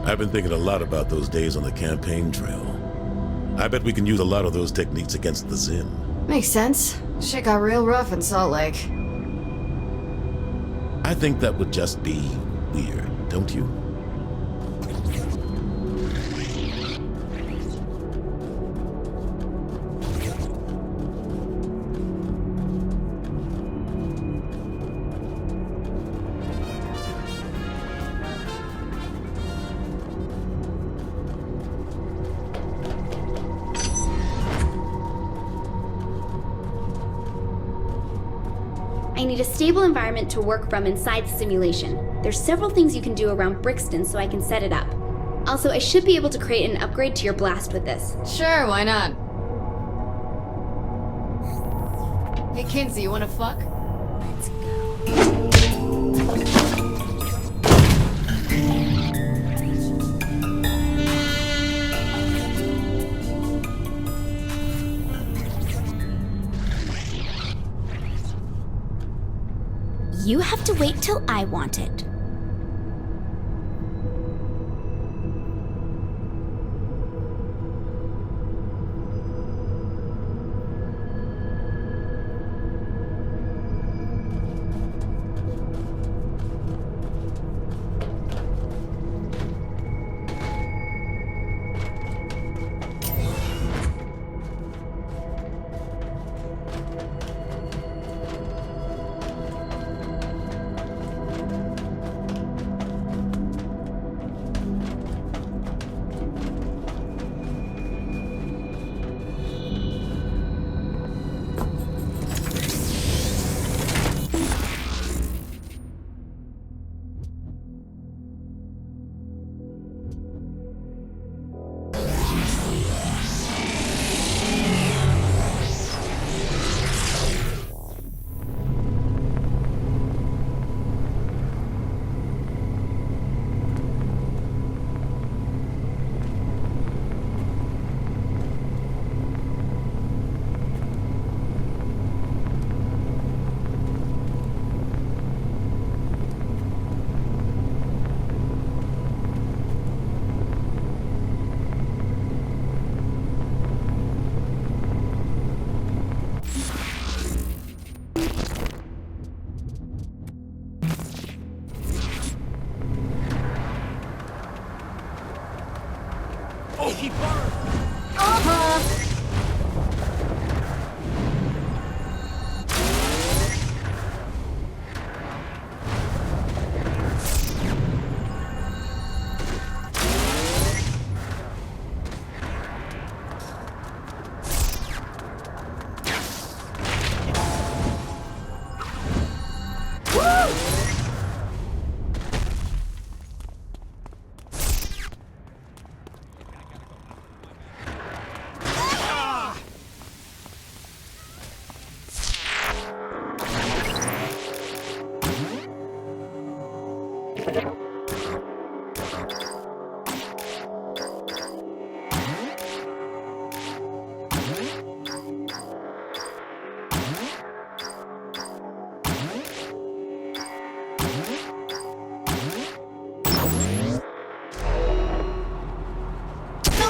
I've been thinking a lot about those days on the campaign trail. I bet we can use a lot of those techniques against the Zin. Makes sense. Shit got real rough in Salt Lake. I think that would just be weird, don't you? I need a stable environment to work from inside the simulation. There's several things you can do around Brixton so I can set it up. Also, I should be able to create an upgrade to your blast with this. Sure, why not? Hey Kinsey, you wanna fuck? Let's go. You have to wait till I want it.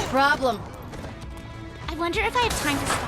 Problem. I wonder if I have time to stop.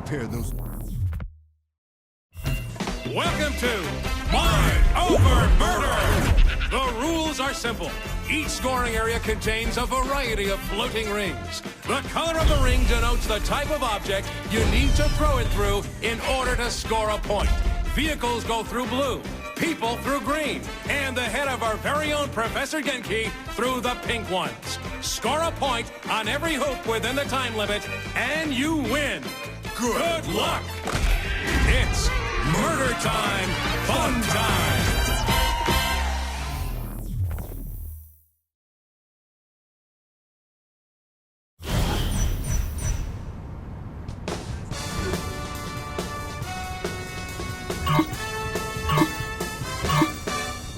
repair those. Welcome to Mind Over Murder! The rules are simple. Each scoring area contains a variety of floating rings. The color of the ring denotes the type of object you need to throw it through in order to score a point. Vehicles go through blue, people through green, and the head of our very own Professor Genki through the pink ones. Score a point on every hoop within the time limit, and you win. Good luck! It's murder time, fun time!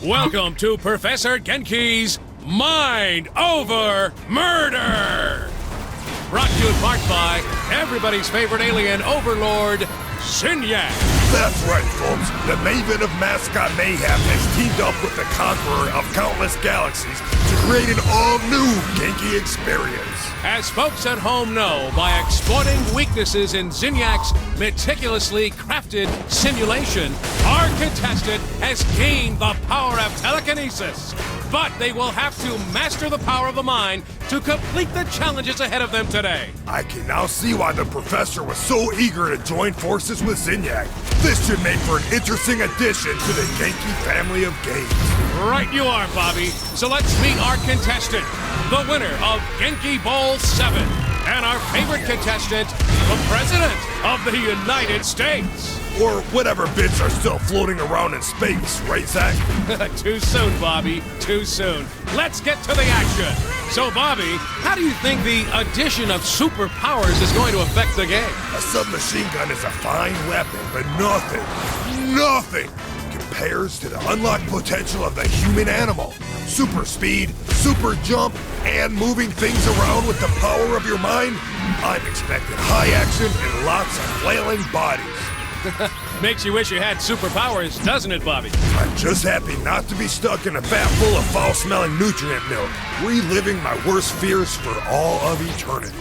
Welcome to Professor Genki's Mind Over Murder! Brought to you in part by everybody's favorite alien overlord, Zinyak. That's right, folks. The Maven of Mascot Mayhem has teamed up with the Conqueror of Countless Galaxies to create an all-new Genki experience. As folks at home know, by exploiting weaknesses in Zinyak's meticulously crafted simulation, our contestant has gained the power of telekinesis. But they will have to master the power of the mind to complete the challenges ahead of them today. I can now see why the Professor was so eager to join forces with Zinyak. This should make for an interesting addition to the Genki family of games. Right you are, Bobby. So let's meet our contestant, the winner of Genki Bowl 7, and our favorite contestant, the President of the United States. Or whatever bits are still floating around in space, right, Zach? Too soon, Bobby. Too soon. Let's get to the action. So, Bobby, how do you think the addition of superpowers is going to affect the game? A submachine gun is a fine weapon, but nothing compares to the unlocked potential of the human animal. Super speed, super jump, and moving things around with the power of your mind. I'm expecting high action and lots of flailing bodies. Makes you wish you had superpowers, doesn't it, Bobby? I'm just happy not to be stuck in a vat full of foul-smelling nutrient milk, reliving my worst fears for all of eternity.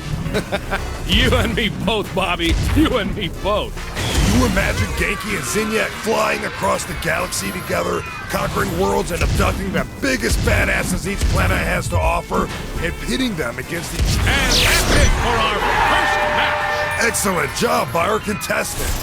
You and me both, Bobby. You and me both. Can you imagine Genki and Zinyak flying across the galaxy together, conquering worlds and abducting the biggest badasses each planet has to offer, and pitting them against each other? And that's it for our first match. Excellent job by our contestant.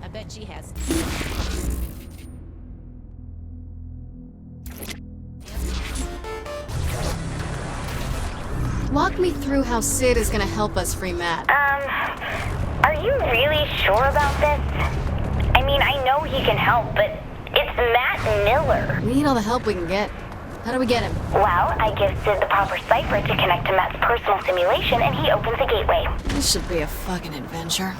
I bet she has. Walk me through how Sid is gonna help us free Matt. Are you really sure about this? I mean, I know he can help, but it's Matt Miller. We need all the help we can get. How do we get him? Well, I give Sid the proper cipher to connect to Matt's personal simulation, and he opens the gateway. This should be a fucking adventure.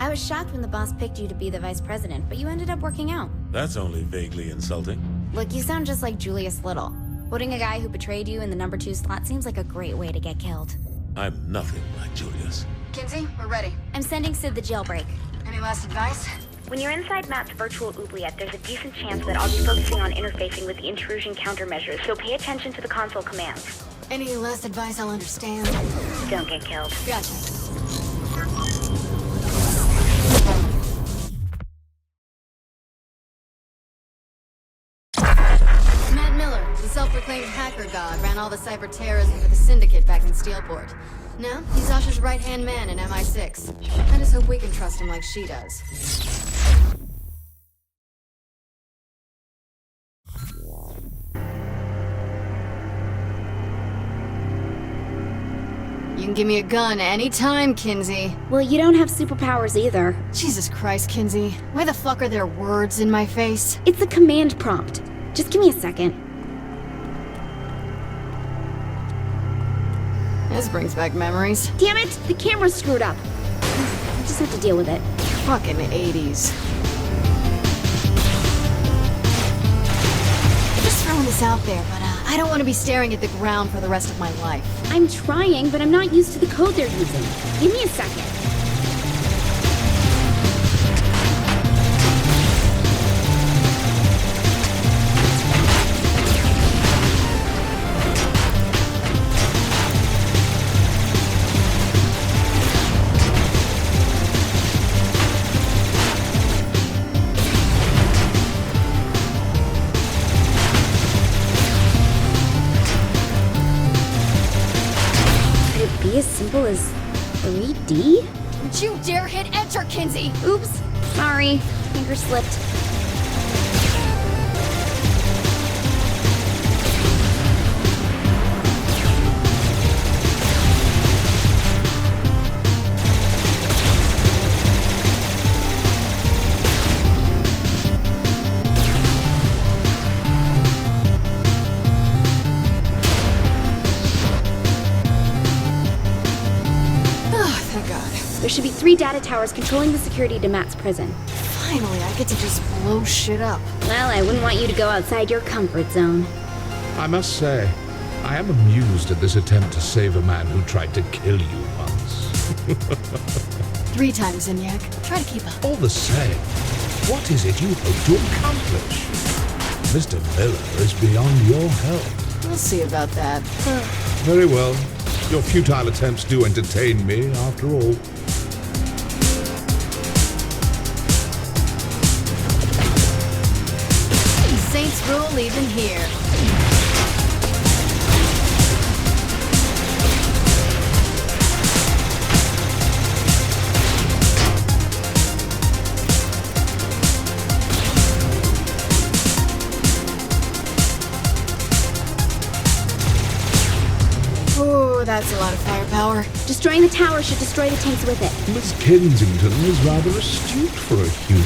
I was shocked when the boss picked you to be the vice president, but you ended up working out. That's only vaguely insulting. Look, you sound just like Julius Little. Putting a guy who betrayed you in the number 2 slot seems like a great way to get killed. I'm nothing like Julius. Kinsey, we're ready. I'm sending Sid the jailbreak. Any last advice? When you're inside Matt's virtual oubliette, there's a decent chance that I'll be focusing on interfacing with the intrusion countermeasures, so pay attention to the console commands. Any last advice I'll understand? Don't get killed. Gotcha. The self-proclaimed hacker god ran all the cyber terrorism for the Syndicate back in Steelport. Now, he's Asha's right-hand man in MI6. I just hope we can trust him like she does. You can give me a gun anytime, Kinsey. Well, you don't have superpowers either. Jesus Christ, Kinsey. Why the fuck are there words in my face? It's a command prompt. Just give me a second. This brings back memories. Damn it! The camera's screwed up. I just have to deal with it. Fucking 80s. Just throwing this out there, but I don't want to be staring at the ground for the rest of my life. I'm trying, but I'm not used to the code they're using. Give me a second. As simple as 3D? Don't you dare hit enter, Kinsey! Oops, sorry. Finger slipped. There should be 3 data towers controlling the security to Matt's prison. Finally, I get to just blow shit up. Well, I wouldn't want you to go outside your comfort zone. I must say, I am amused at this attempt to save a man who tried to kill you once. 3 times, Zinyak. Try to keep up. All the same, what is it you hope to accomplish? Mr. Miller is beyond your help. We'll see about that. Very well. Your futile attempts do entertain me, after all. Saints rule even here. Oh, that's a lot of firepower. Destroying the tower should destroy the tanks with it. Miss Kensington is rather astute for a human.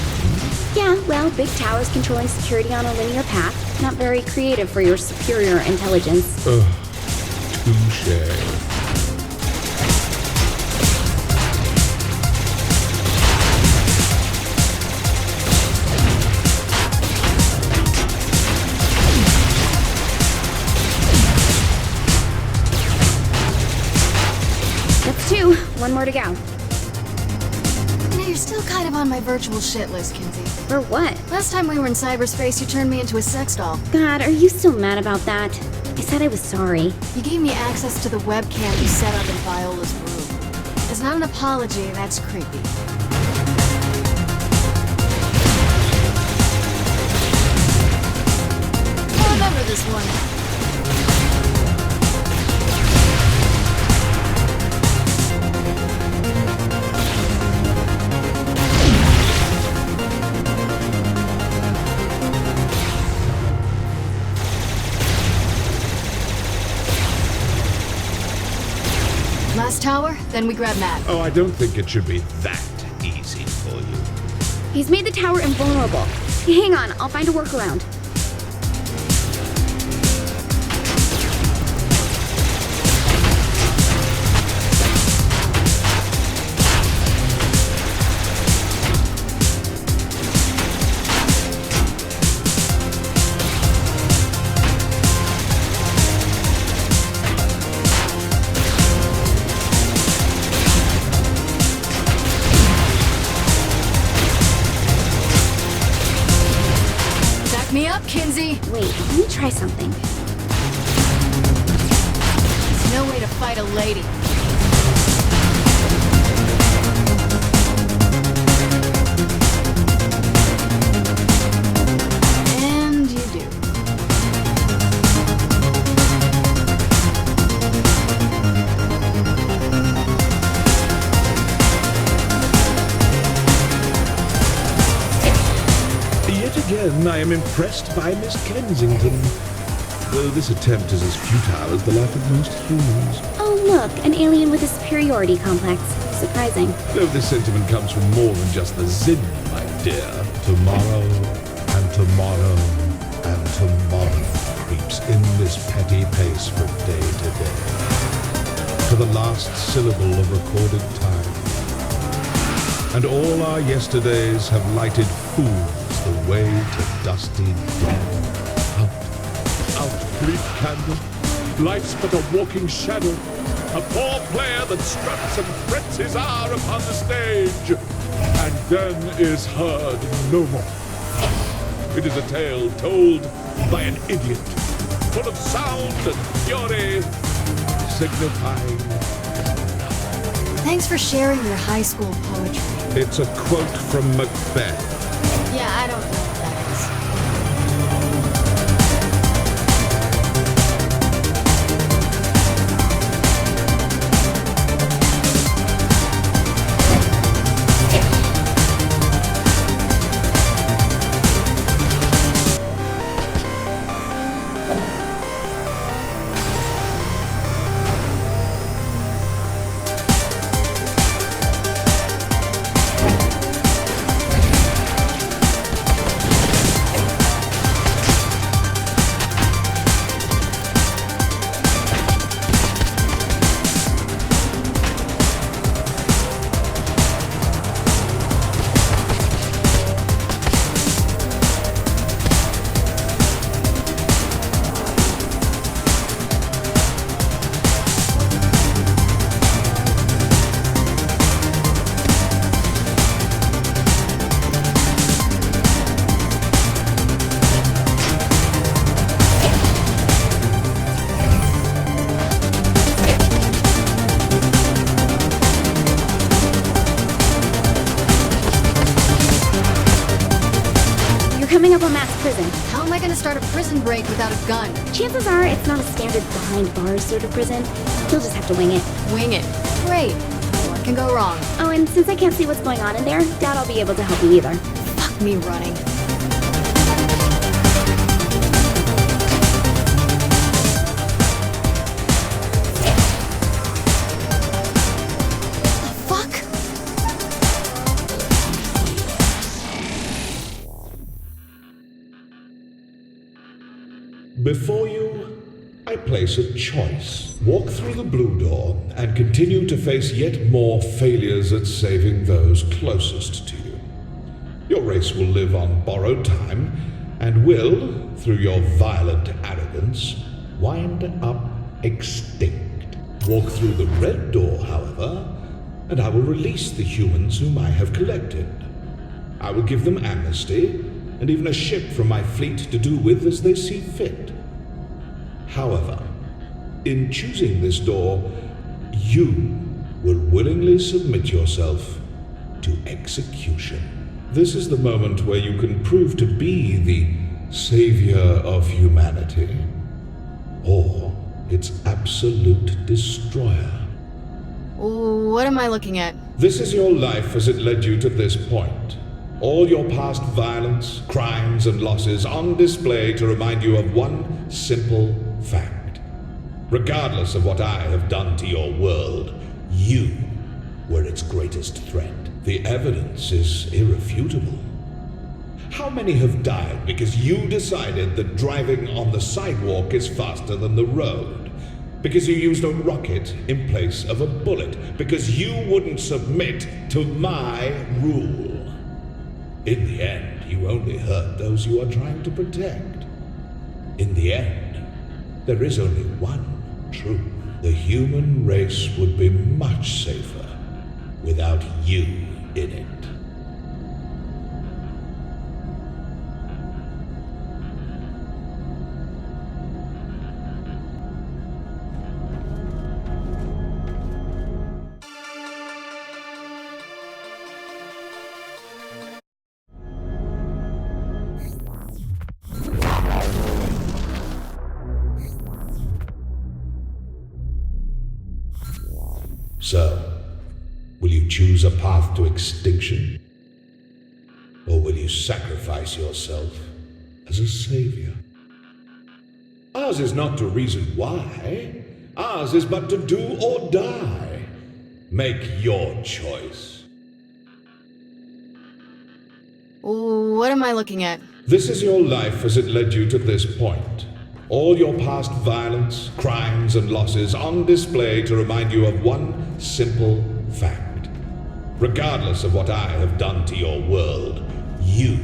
Yeah, well, big towers controlling security on a linear path. Not very creative for your superior intelligence. Touché. That's 2. 1 more to go. You're still kind of on my virtual shit list, Kinsey. For what? Last time we were in cyberspace, you turned me into a sex doll. God, are you still mad about that? I said I was sorry. You gave me access to the webcam you set up in Viola's room. It's not an apology, that's creepy. I'll remember this one. Last tower, then we grab Matt. Oh, I don't think it should be that easy for you. He's made the tower invulnerable. Hang on, I'll find a workaround. Me up, Kinsey! Wait, let me try something. There's no way to fight a lady. And you do. am impressed by Miss Kensington, though this attempt is as futile as the life of most humans. Oh look, an alien with a superiority complex. Surprising. Though this sentiment comes from more than just the Zin, my dear. Tomorrow, and tomorrow, and tomorrow creeps in this petty pace from day to day, to the last syllable of recorded time. And all our yesterdays have lighted fools the way to dusty death. Out, brief candle. Life's but a walking shadow. A poor player that struts and frets his hour upon the stage, and then is heard no more. It is a tale told by an idiot, full of sound and fury, signifying nothing. Thanks for sharing your high school poetry. It's a quote from Macbeth. Yeah, I don't know what that is. Coming up on Matt's prison. How am I gonna start a prison break without a gun? Chances are it's not a standard behind bars sort of prison. You'll just have to wing it. Wing it. Great. What can go wrong? Oh, and since I can't see what's going on in there, doubt I'll be able to help you either. Fuck me running. Before you, I place a choice. Walk through the blue door and continue to face yet more failures at saving those closest to you. Your race will live on borrowed time and will, through your violent arrogance, wind up extinct. Walk through the red door, however, and I will release the humans whom I have collected. I will give them amnesty, and even a ship from my fleet to do with as they see fit. However, in choosing this door, you will willingly submit yourself to execution. This is the moment where you can prove to be the savior of humanity, or its absolute destroyer. What am I looking at? This is your life as it led you to this point. All your past violence, crimes, and losses on display to remind you of one simple fact. Regardless of what I have done to your world, you were its greatest threat. The evidence is irrefutable. How many have died because you decided that driving on the sidewalk is faster than the road? Because you used a rocket in place of a bullet? Because you wouldn't submit to my rule? In the end, you only hurt those you are trying to protect. In the end, there is only one truth. The human race would be much safer without you in it. So, will you choose a path to extinction? Or will you sacrifice yourself as a savior. Ours is not to reason why. Ours is but to do or die. Make your choice. What am I looking at? This is your life as it led you to this point. All your past violence, crimes, and losses on display to remind you of one simple fact. Regardless of what I have done to your world, you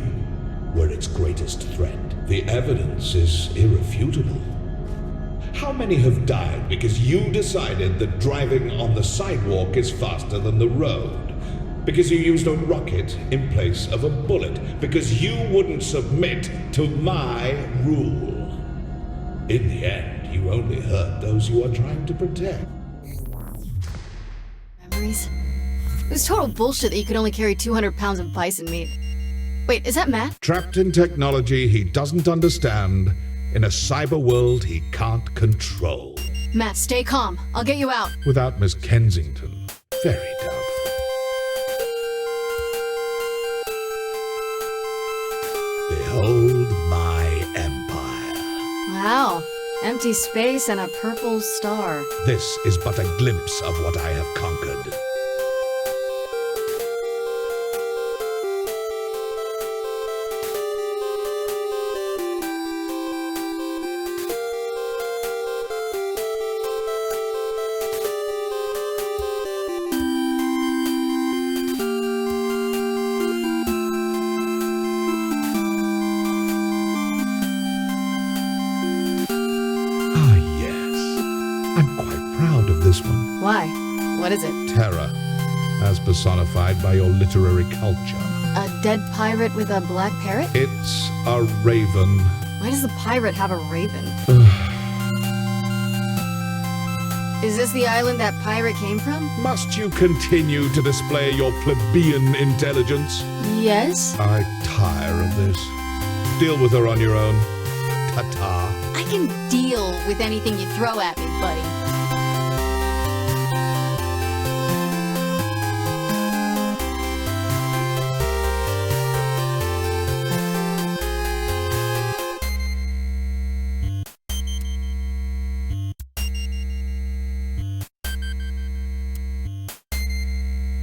were its greatest threat. The evidence is irrefutable. How many have died because you decided that driving on the sidewalk is faster than the road? Because you used a rocket in place of a bullet? Because you wouldn't submit to my rule? In the end, you only hurt those you are trying to protect. Memories? It was total bullshit that you could only carry 200 pounds of bison meat. Wait, is that Matt? Trapped in technology he doesn't understand, in a cyber world he can't control. Matt, stay calm. I'll get you out. Without Miss Kensington, very doubtful. Behold my empire. Wow. Empty space and a purple star. This is but a glimpse of what I have conquered. This one. Why? What is it? Terror, as personified by your literary culture. A dead pirate with a black parrot? It's a raven. Why does the pirate have a raven? Is this the island that pirate came from? Must you continue to display your plebeian intelligence? Yes. I tire of this. Deal with her on your own. Ta-ta. I can deal with anything you throw at me, buddy.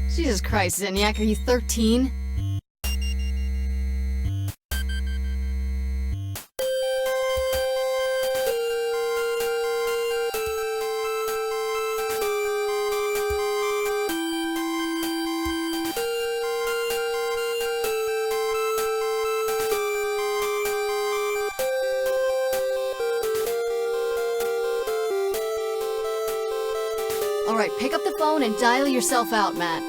Jesus Christ, Zinyak, are you 13? All right, pick up the phone and dial yourself out, Matt.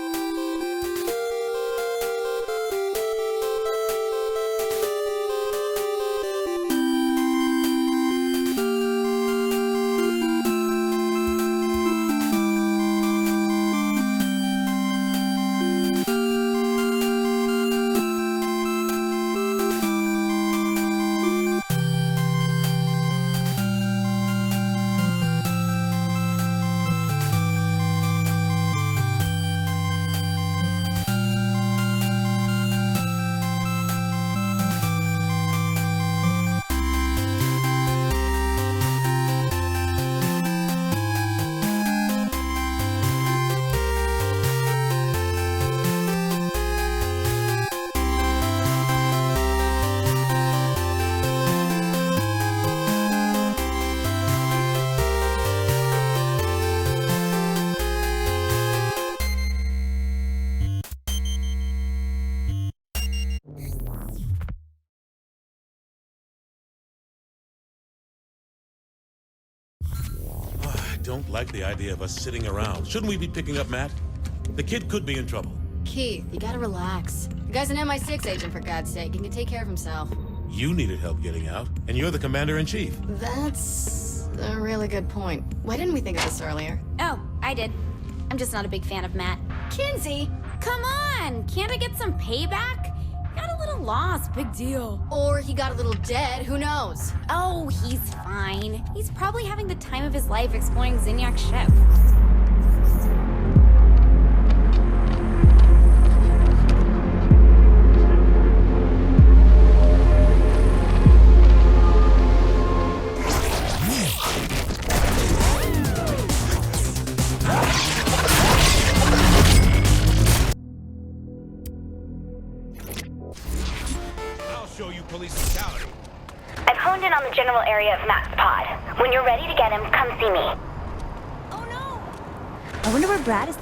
I don't like the idea of us sitting around. Shouldn't we be picking up Matt? The kid could be in trouble. Keith, you gotta relax. The guy's an MI6 agent, for God's sake. He can take care of himself. You needed help getting out, and you're the commander-in-chief. That's a really good point. Why didn't we think of this earlier? Oh, I did. I'm just not a big fan of Matt. Kinsey! Come on! Can't I get some payback? Got a little lost, big deal. Or he got a little dead, who knows? Oh, he's fine. He's probably having the time of his life exploring Zinyak's ship. pod. When you're ready to get him, come see me. Oh no! I wonder where Brad is.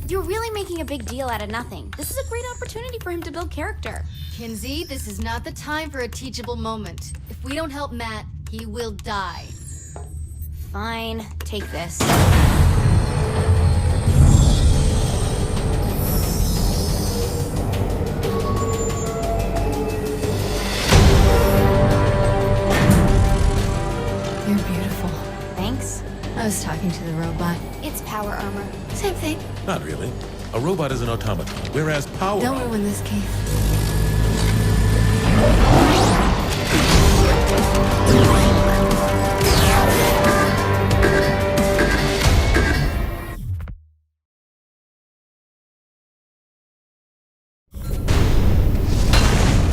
You're really making a big deal out of nothing. This is a great opportunity for him to build character. Kinsey, this is not the time for a teachable moment. If we don't help Matt, he will die. Fine, take this. You're beautiful. Thanks. I was talking to the robot. It's power armor. Same thing. Not really. A robot is an automaton, whereas power... Don't ruin this, Keith.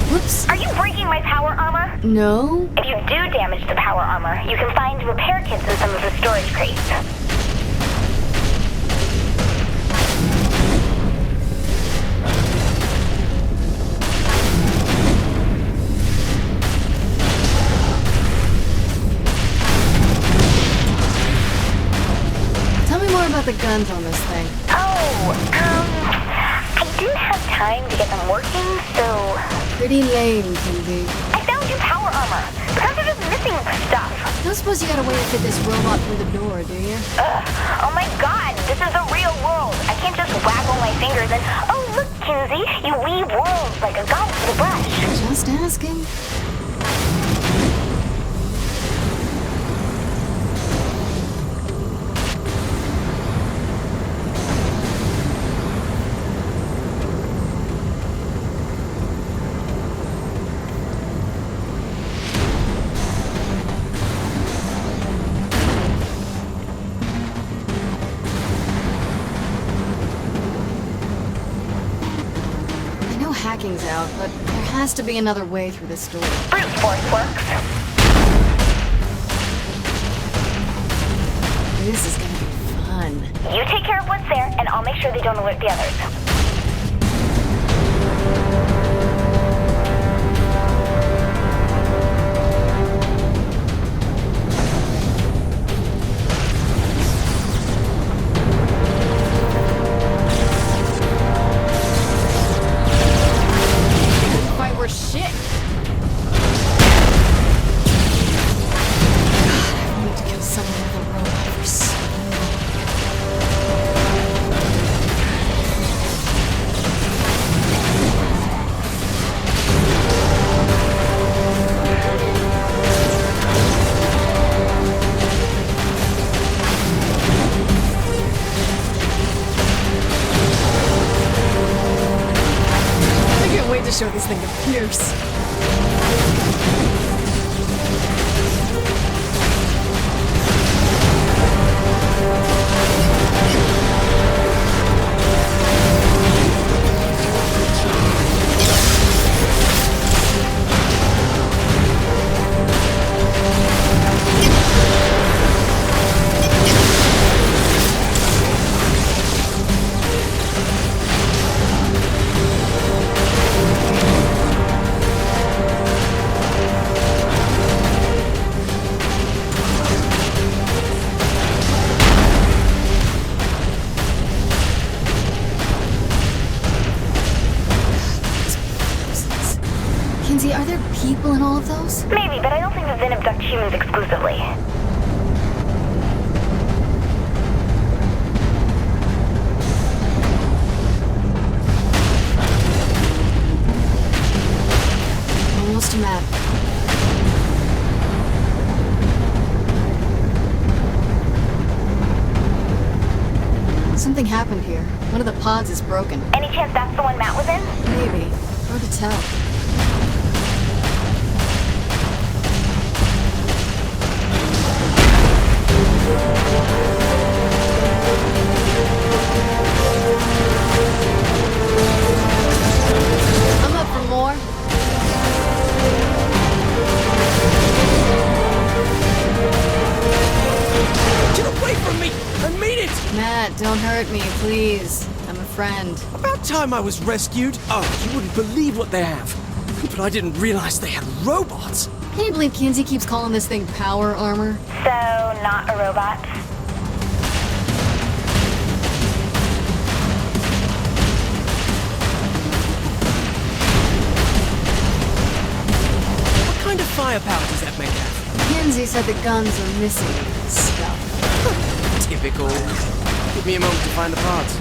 Whoops. Are you breaking my power armor? No? If you do damage the power armor, you can find repair kits in some of the storage crates. Tell me more about the guns on this thing. I didn't have time to get them working, so... Pretty lame, Kinsey. I found you power armor. The guns are just missing stuff. Don't suppose you got a way to fit this robot through the door, do you? Oh my god, this is the real world. I can't just waggle my fingers and... Oh, look, Kinsey, you weave worlds like a golf with a brush. Just asking. Hacking's out, but there has to be another way through this door. Brute force works. This is gonna be fun. You take care of what's there, and I'll make sure they don't alert the others. Show this thing to Pierce. Kinsey, are there people in all of those? Maybe, but I don't think the Vin abduct humans exclusively. Almost a map. Something happened here. One of the pods is broken. Any chance that's the one Matt was in? Maybe. Hard to tell. I'm up for more. Get away from me! I mean it! Matt, don't hurt me, please. I'm a friend. About time I was rescued. Oh, you wouldn't believe what they have. But I didn't realize they had robots. Can you believe Kinsey keeps calling this thing power armor? So, not a robot. What kind of firepower does that make have? Kinsey said the guns are missing stuff. Typical. Give me a moment to find the parts.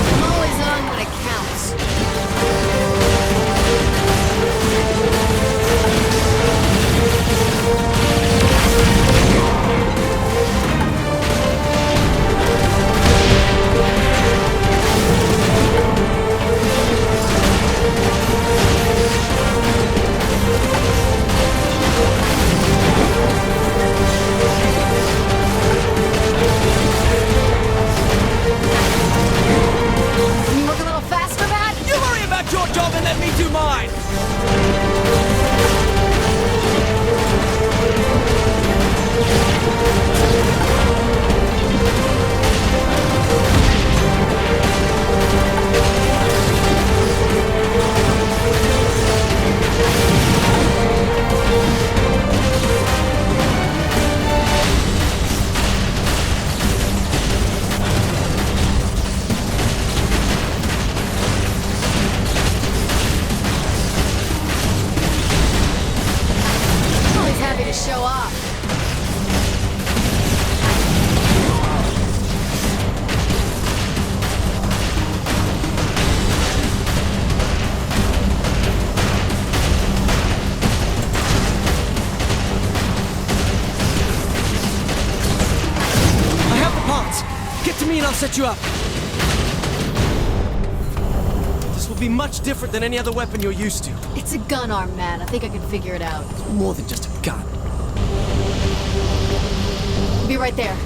I'm always on when it counts. Can you work a little faster, Matt? You worry about your job and let me do mine! Always happy to show off. I have the parts. Get to me and I'll set you up. This will be much different than any other weapon you're used to. It's a gun arm, Matt. I think I can figure it out. More than just a gun. I'll be right there.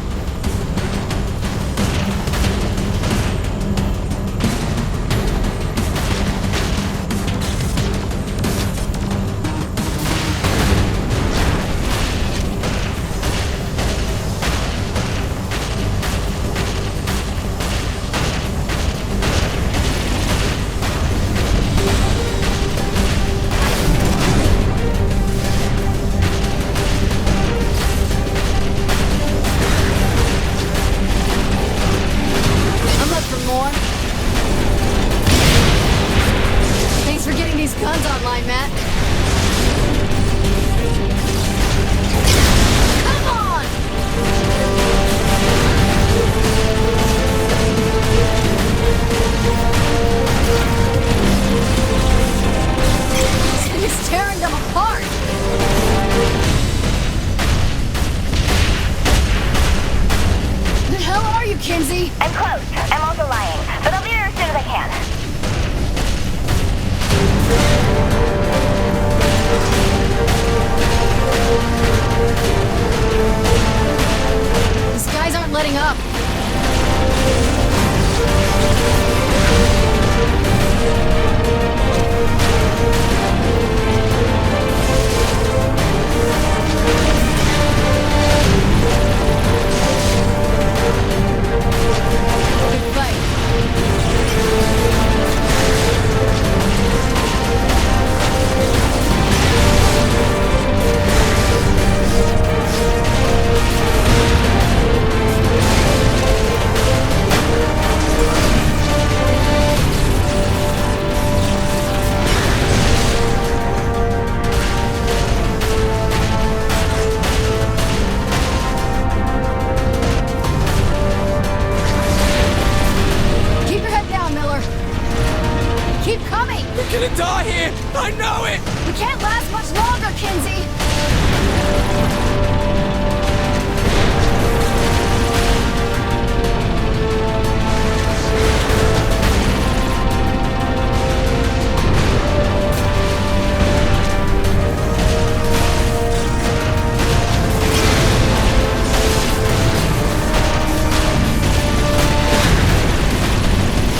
We're gonna die here! I know it! We can't last much longer, Kinsey!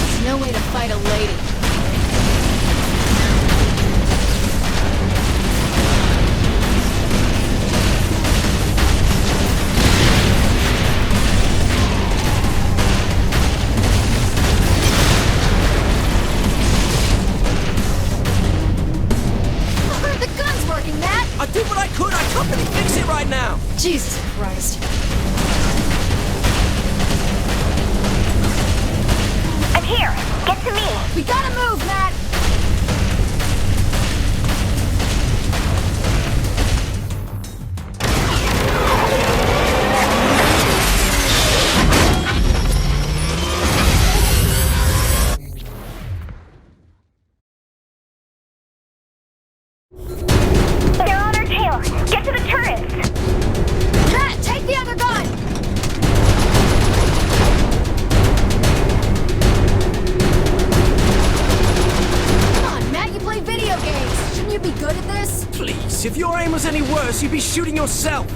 There's no way to fight a lady. I did what I could. I can't really fix it right now. Jesus Christ. I'm here. Get to me. We gotta move, Matt! They're on our tail. Get to the turrets. Matt, take the other gun! Come on, Matt, you play video games. Shouldn't you be good at this? Please, if your aim was any worse, you'd be shooting yourself.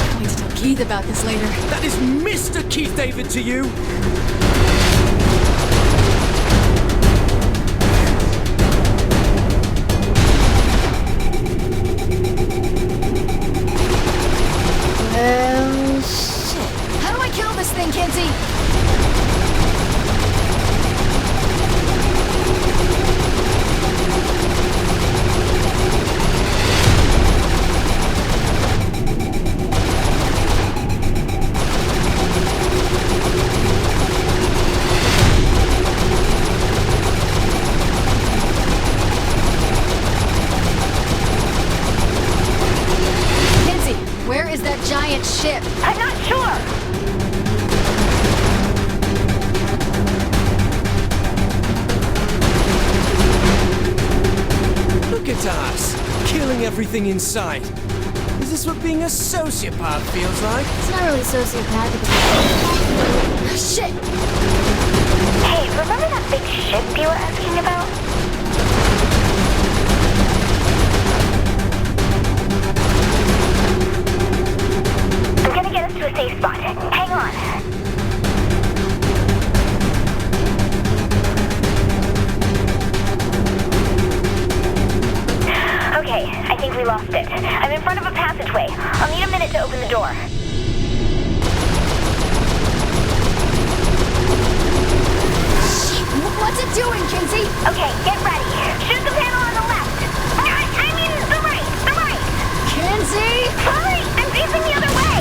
I'm going to tell Keith about this later. That is Mr. Keith David to you. Well, shit. How do I kill this thing, Kinsey? Kinsey, where is that giant ship? I'm not sure. Look at us, killing everything in sight. Is this what being a sociopath feels like? It's not really sociopathic. Shit! Hey, remember that big ship you were asking about? I'm gonna get us to a safe spot. Hang on. Okay, I think we lost it. I'm in front of a passageway. I'll need a minute to open the door. What's it doing, Kinsey? Okay, get ready. Shoot the panel on the left. I mean, the right. The right. Kinsey! Sorry, I'm facing the other way.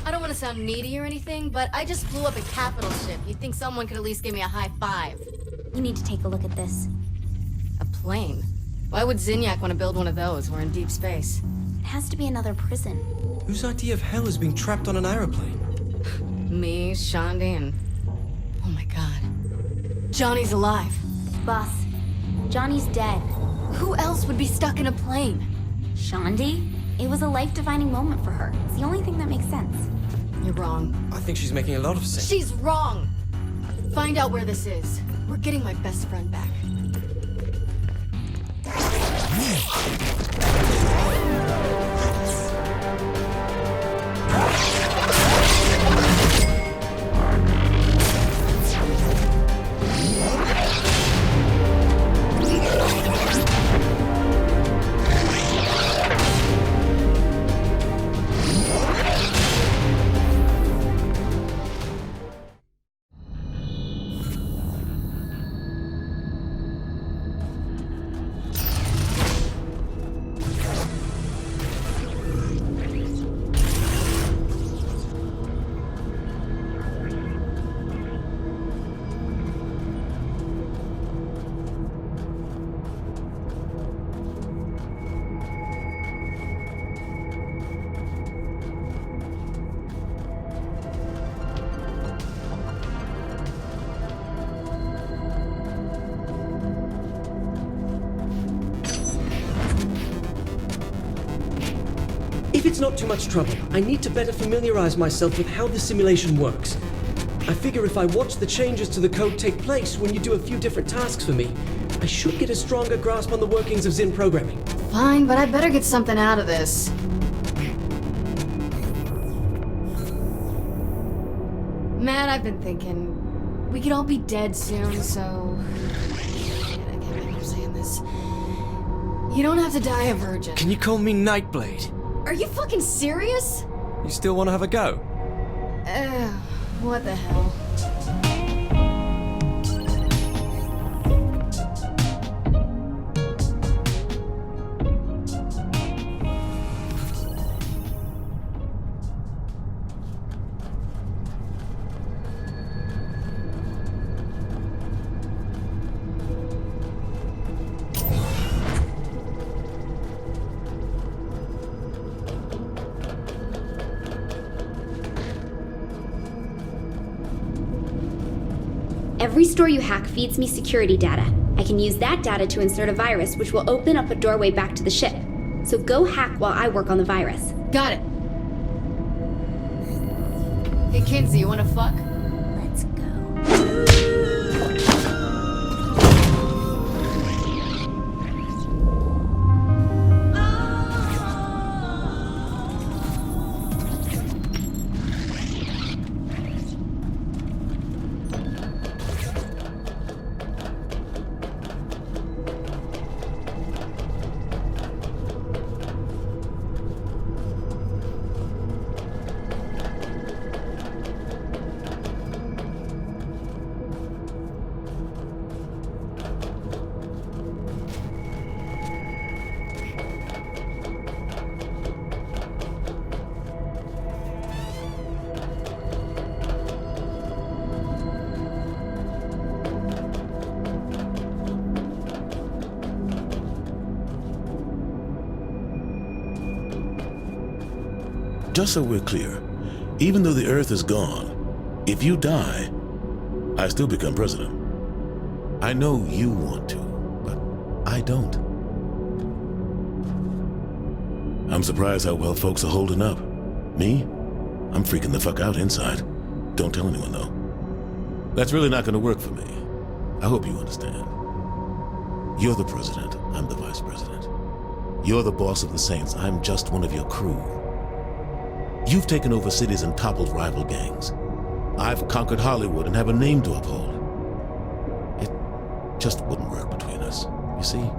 I don't want to sound needy or anything, but I just blew up a capital ship. You'd think someone could at least give me a high five. You need to take a look at this. A plane? Why would Zinyak want to build one of those? We're in deep space. It has to be another prison. Whose idea of hell is being trapped on an aeroplane? Me, Shandi, and... Oh my god. Johnny's alive. Boss, Johnny's dead. Who else would be stuck in a plane? Shandi? It was a life-defining moment for her. It's the only thing that makes sense. You're wrong. I think she's making a lot of sense. She's wrong! Find out where this is. We're getting my best friend back. it's not too much trouble. I need to better familiarize myself with how the simulation works. I figure if I watch the changes to the code take place when you do a few different tasks for me, I should get a stronger grasp on the workings of Zin programming. Fine, but I better get something out of this. Matt, I've been thinking, we could all be dead soon, so... Shit, I can't believe I'm saying this. You don't have to die a virgin. Can you call me Nightblade? Are you fucking serious? You still want to have a go? What the hell? Every store you hack feeds me security data. I can use that data to insert a virus, which will open up a doorway back to the ship. So go hack while I work on the virus. Got it. Hey, Kinsey, you wanna fuck? Let's go. Just so we're clear, even though the Earth is gone, if you die, I still become president. I know you want to, but I don't. I'm surprised how well folks are holding up. Me? I'm freaking the fuck out inside. Don't tell anyone, though. That's really not gonna work for me. I hope you understand. You're the president, I'm the vice president. You're the boss of the Saints, I'm just one of your crew. You've taken over cities and toppled rival gangs. I've conquered Hollywood and have a name to uphold. It just wouldn't work between us, you see?